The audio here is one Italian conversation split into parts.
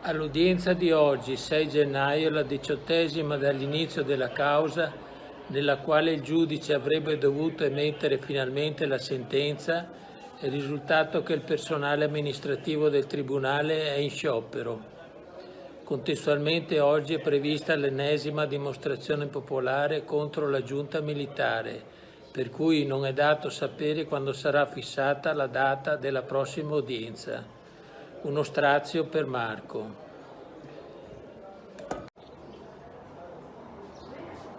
All'udienza di oggi, 6 gennaio, la 18ª dall'inizio della causa, nella quale il giudice avrebbe dovuto emettere finalmente la sentenza, è risultato che il personale amministrativo del Tribunale è in sciopero. Contestualmente oggi è prevista l'ennesima dimostrazione popolare contro la giunta militare, per cui non è dato sapere quando sarà fissata la data della prossima udienza. Uno strazio per Marco.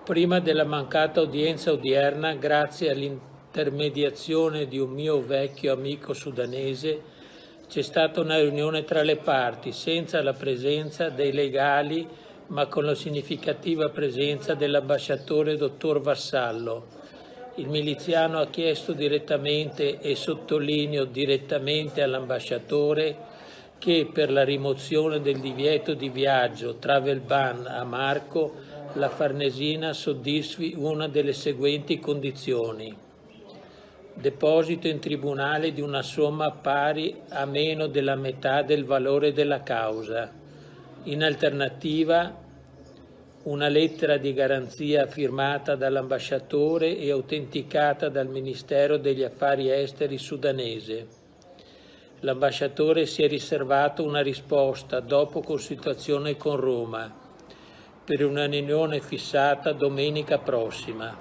Prima della mancata udienza odierna, grazie all'intermediazione di un mio vecchio amico sudanese, c'è stata una riunione tra le parti, senza la presenza dei legali, ma con la significativa presenza dell'ambasciatore dottor Vassallo. Il miliziano ha chiesto direttamente, e sottolineo direttamente all'ambasciatore, che per la rimozione del divieto di viaggio travel ban a Marco la Farnesina soddisfi una delle seguenti condizioni: deposito in tribunale di una somma pari a meno della metà del valore della causa. In alternativa, una lettera di garanzia firmata dall'ambasciatore e autenticata dal Ministero degli Affari Esteri sudanese. L'ambasciatore si è riservato una risposta dopo consultazione con Roma, per una riunione fissata domenica prossima.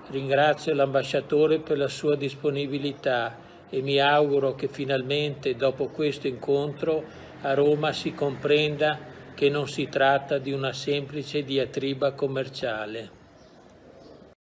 Ringrazio l'ambasciatore per la sua disponibilità e mi auguro che finalmente, dopo questo incontro, a Roma si comprenda che non si tratta di una semplice diatriba commerciale.